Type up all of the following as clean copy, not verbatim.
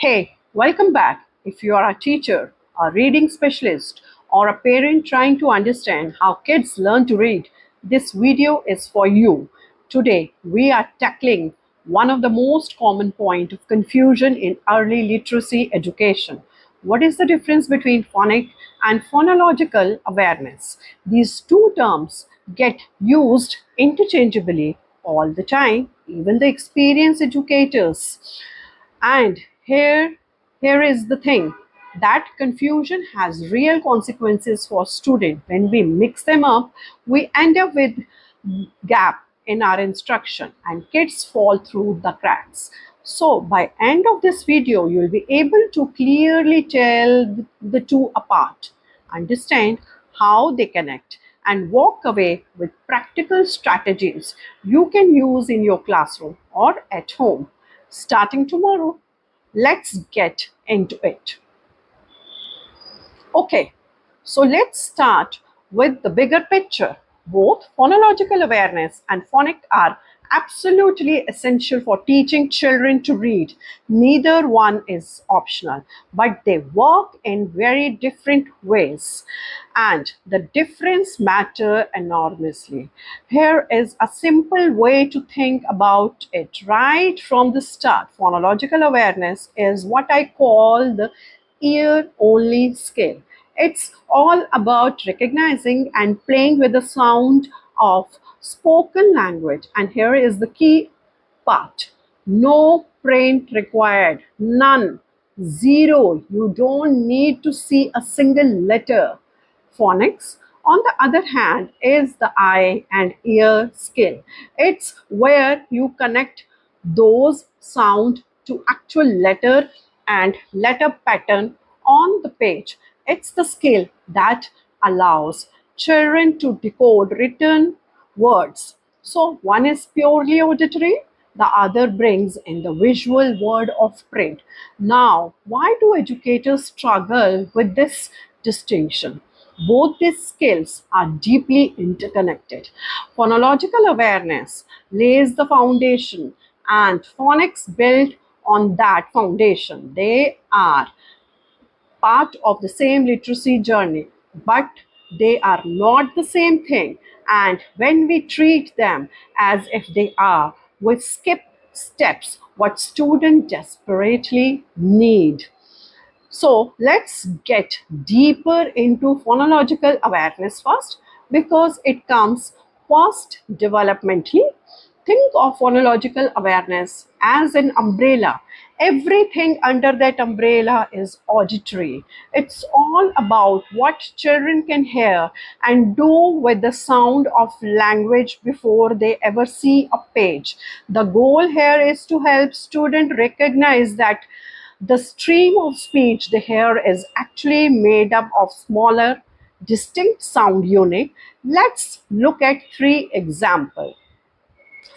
Hey, welcome back. If you are a teacher, a reading specialist, or a parent trying to understand how kids learn to read, this video is for you. Today, we are tackling one of the most common point of confusion in early literacy education. What is the difference between phonic and phonological awareness? These two terms get used interchangeably all the time, even the experienced educators. And here is the thing that confusion has real consequences for students. When we mix them up, we end up with gap in our instruction and kids fall through the cracks. So by end of this video, you'll be able to clearly tell the two apart, understand how they connect, and walk away with practical strategies you can use in your classroom or at home starting tomorrow. Let's get into it. Okay, so let's start with the bigger picture. Both phonological awareness and phonic are absolutely essential for teaching children to read. Neither one is optional, but they work in very different ways. And the difference matter enormously. Here is a simple way to think about it right from the start. Phonological awareness is what I call the ear only skill. It's all about recognizing and playing with the sound of spoken language. And here is the key part: no print required, none, zero. You don't need to see a single letter. Phonics, on the other hand, is the eye and ear skill. It's where you connect those sound to actual letter and letter pattern on the page. It's the skill that allows children to decode written words. So one is purely auditory, the other brings in the visual world of print. Now, why do educators struggle with this distinction? Both these skills are deeply interconnected. Phonological awareness lays the foundation, and phonics build on that foundation. They are part of the same literacy journey, but they are not the same thing. And when we treat them as if they are, we skip steps what students desperately need. So let's get deeper into phonological awareness first because it comes first developmentally. Think of phonological awareness as an umbrella. Everything under that umbrella is auditory. It's all about what children can hear and do with the sound of language before they ever see a page. The goal here is to help students recognize that the stream of speech they hear is actually made up of smaller, distinct sound units. Let's look at three examples.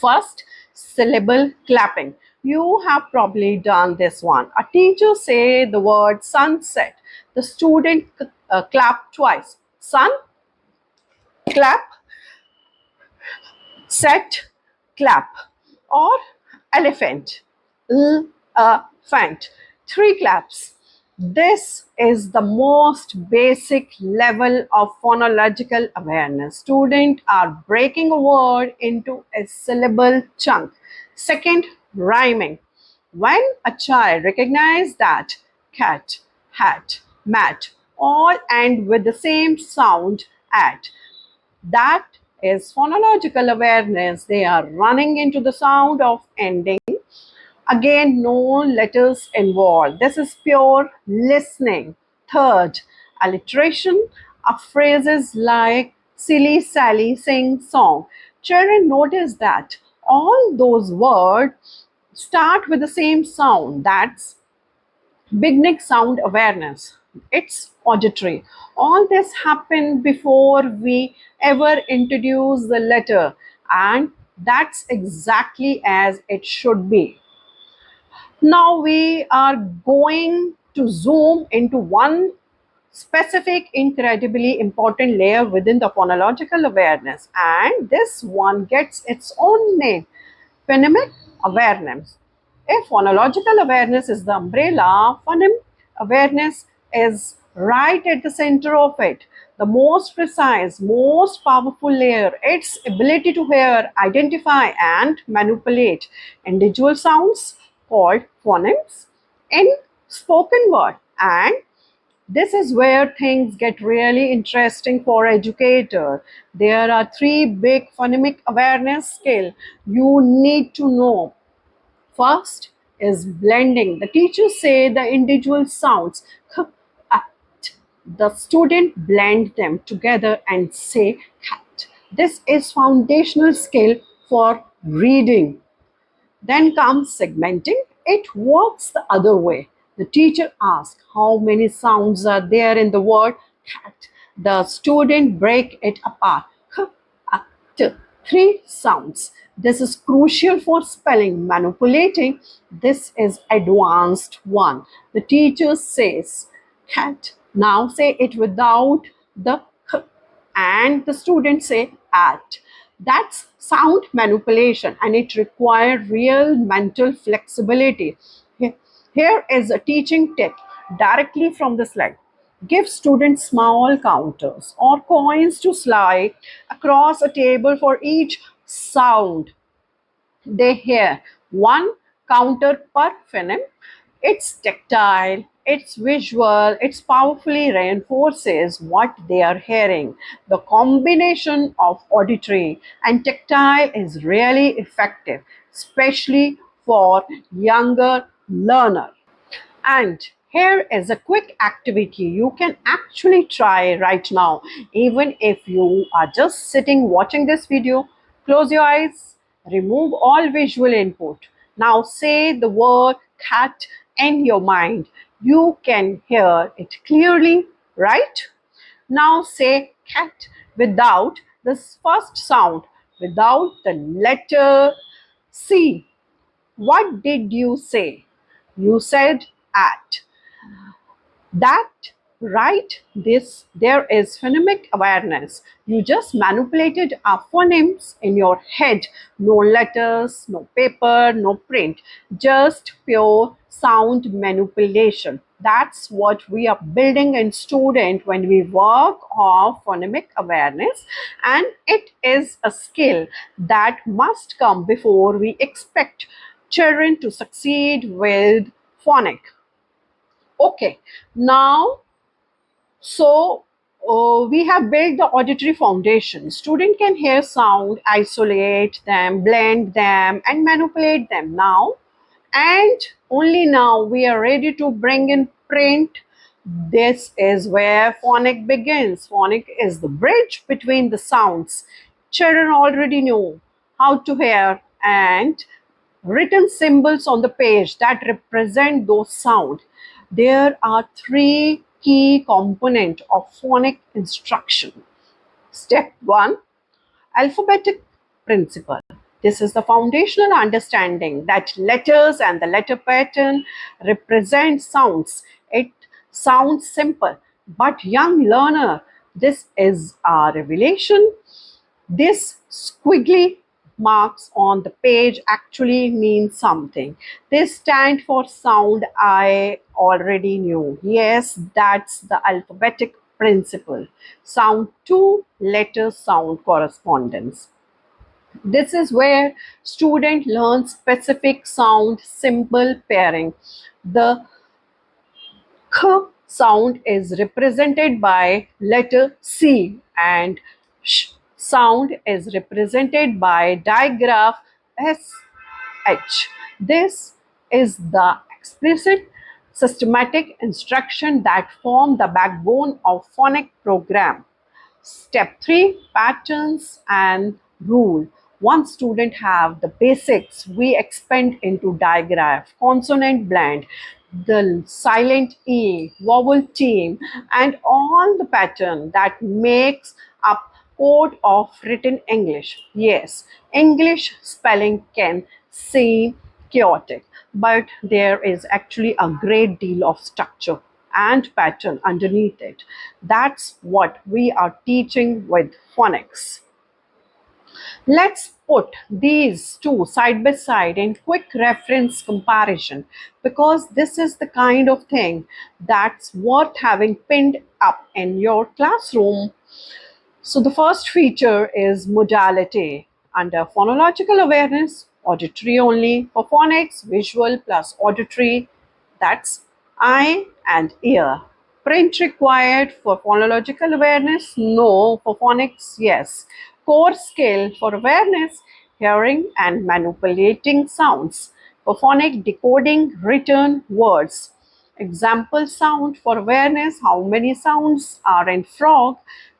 First, syllable clapping. You have probably done this one. A teacher say the word sunset. The student clap twice. Sun, clap, set, clap. Or elephant, elephant. Three claps. This is the most basic level of phonological awareness. Students are breaking a word into a syllable chunk. Second, rhyming. When a child recognizes that cat, hat, mat all end with the same sound at, that is phonological awareness. They are running into the sound of ending. Again, no letters involved. This is pure listening. Third, alliteration of phrases like silly Sally sing song. Children notice that all those words start with the same sound. That's beginning sound awareness. It's auditory. All this happened before we ever introduce the letter, and that's exactly as it should be. Now we are going to zoom into one specific, incredibly important layer within the phonological awareness, and this one gets its own name: phonemic awareness. If phonological awareness is the umbrella, phoneme awareness is right at the center of it. The most precise, most powerful layer, its ability to hear, identify, and manipulate individual sounds called phonemes in spoken word. And this is where things get really interesting for educator. There are three big phonemic awareness skill you need to know. First is blending. The teachers say the individual sounds k, a, t. The student blend them together and say cat. This is foundational skill for reading. Then comes segmenting. It works the other way. The teacher asks how many sounds are there in the word cat. The student break it apart. K, a, t. Three sounds. This is crucial for spelling manipulating. This is advanced one. The teacher says cat. Now say it without the k, and the students say at. That's sound manipulation and it requires real mental flexibility. Here is a teaching tip directly from the slide. Give students small counters or coins to slide across a table for each sound they hear. One counter per phoneme. It's tactile, it's visual, it's powerfully reinforces what they are hearing. The combination of auditory and tactile is really effective, especially for younger learners. And here is a quick activity you can actually try right now. Even if you are just sitting watching this video, close your eyes, remove all visual input. Now say the word cat in your mind. You can hear it clearly, right? Now say cat without the first sound, without the letter C. What did you say? You said at. That right, this there is phonemic awareness. You just manipulated our phonemes in your head. No letters, no paper, no print, just pure sound manipulation. That's what we are building in student when we work on phonemic awareness, and it is a skill that must come before we expect children to succeed with phonic. Okay, now we have built the auditory foundation. Student can hear sound, isolate them, blend them, and manipulate them. Now, and only now we are ready to bring in print. This is where phonic begins. Phonic is the bridge between the sounds. Children already know how to hear and written symbols on the page that represent those sounds. There are three key components of phonic instruction. Step 1, alphabetic principle. This is the foundational understanding that letters and the letter pattern represent sounds. It sounds simple, but young learner, this is a revelation. This squiggly marks on the page actually mean something. They stand for sound I already knew. Yes, that's the alphabetic principle. Sound to letter sound correspondence. This is where student learn specific sound symbol pairing. The K sound is represented by letter C and sh sound is represented by digraph SH. This is the explicit systematic instruction that form the backbone of phonic program. Step 3, patterns and rule. Once student have the basics, we expand into digraph, consonant blend, the silent E, vowel team, and all the pattern that makes up code of written English. Yes, English spelling can seem chaotic, but there is actually a great deal of structure and pattern underneath it. That's what we are teaching with phonics. Let's put these two side by side in quick reference comparison, because this is the kind of thing that's worth having pinned up in your classroom. So the first feature is modality. Under phonological awareness, auditory only. For phonics, visual plus auditory, that's eye and ear. Print required for phonological awareness? No. For phonics, yes. Core skill for awareness, hearing and manipulating sounds. For phonic, decoding written words. Example sound for awareness, how many sounds are in frog,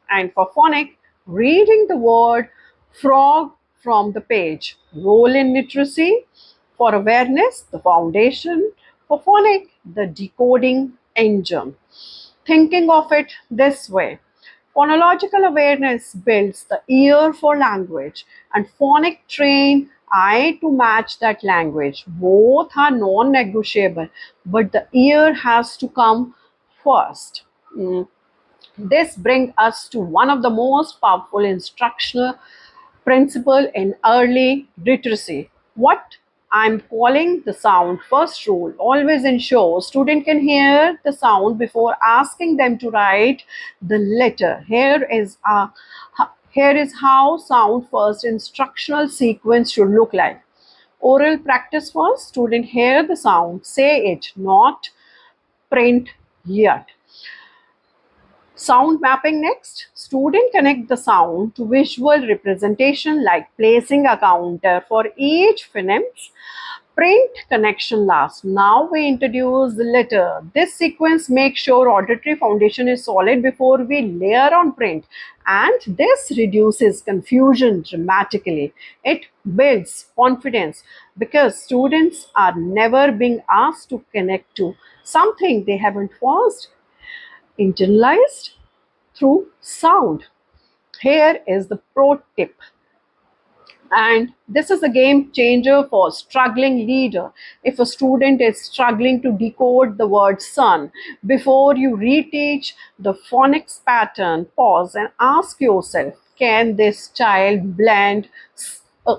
and for phonic, reading the word frog from the page. Role in literacy for awareness, the foundation. For phonic, the decoding engine. Thinking of it this way, phonological awareness builds the ear for language, and phonic train eye to match that language. Both are non negotiable, but the ear has to come first. This brings us to one of the most powerful instructional principle in early literacy. What I'm calling the sound first rule. Always ensure student can hear the sound before asking them to write the letter. Here is how sound first instructional sequence should look like. Oral practice first. Student hear the sound, say it, not print yet. Sound mapping next. Student connect the sound to visual representation like placing a counter for each phoneme. Print connection last. Now we introduce the letter. This sequence makes sure auditory foundation is solid before we layer on print, and this reduces confusion dramatically. It builds confidence because students are never being asked to connect to something they haven't first internalized through sound. Here is the pro tip. And this is a game changer for struggling leader. If a student is struggling to decode the word sun, before you reteach the phonics pattern, pause and ask yourself, can this child blend uh,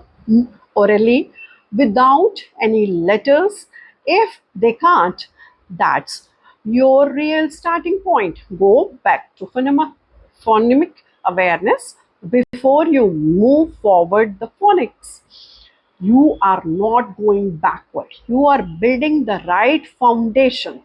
orally without any letters? If they can't, that's your real starting point. Go back to phonemic awareness before you move forward the phonics. You are not going backward. You are building the right foundation.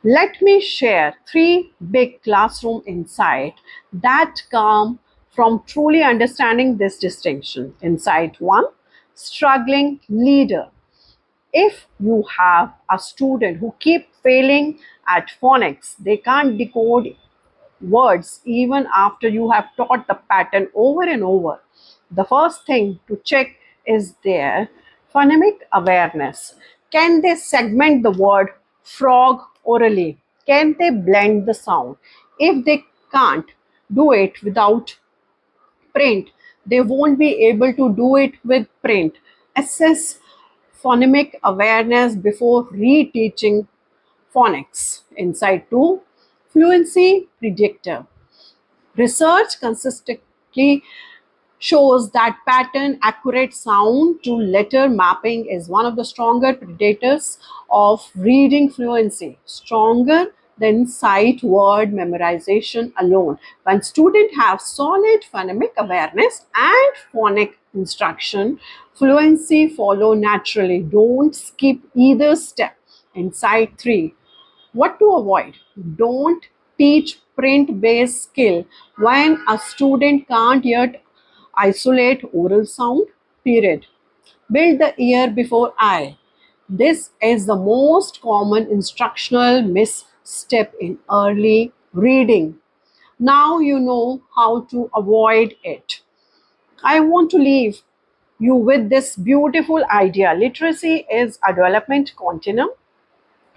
Let me share three big classroom insights that come from truly understanding this distinction. Insight one, struggling leader. If you have a student who keep failing at phonics, they can't decode words even after you have taught the pattern over and over. The first thing to check is their phonemic awareness. Can they segment the word frog orally? Can they blend the sound? If they can't do it without print, they won't be able to do it with print. Assess phonemic awareness before reteaching phonics. Insight 2, fluency predictor. Research consistently shows that pattern accurate sound to letter mapping is one of the stronger predictors of reading fluency, stronger than sight word memorization alone. When students have solid phonemic awareness and phonic instruction, fluency follow naturally. Don't skip either step. Insight 3, what to avoid? Don't teach print based skill when a student can't yet isolate oral sound, period. Build the ear before eye. This is the most common instructional misstep in early reading. Now you know how to avoid it. I want to leave you with this beautiful idea. Literacy is a development continuum.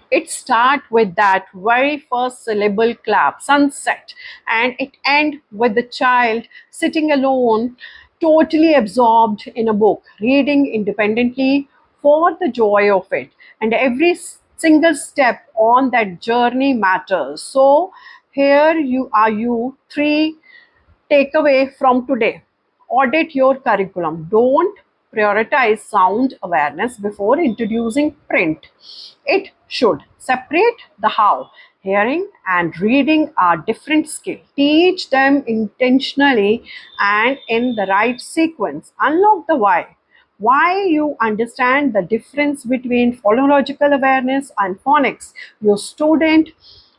It starts with that very first syllable clap, sunset, and it ends with the child sitting alone, totally absorbed in a book, reading independently for the joy of it. And every single step on that journey matters. So here you three takeaway from today. audit your curriculum. Don't prioritize sound awareness before introducing print. It should separate the how. Hearing and reading are different skills. Teach them intentionally and in the right sequence. Unlock the why. Why you understand the difference between phonological awareness and phonics. Your student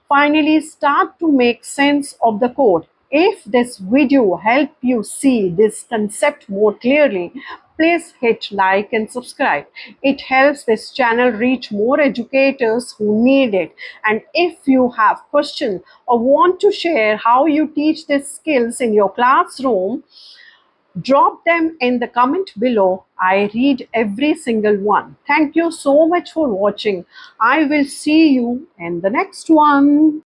finally start to make sense of the code. If this video helped you see this concept more clearly, please hit like and subscribe. It helps this channel reach more educators who need it. And if you have questions or want to share how you teach these skills in your classroom, drop them in the comment below. I read every single one. Thank you so much for watching. I will see you in the next one.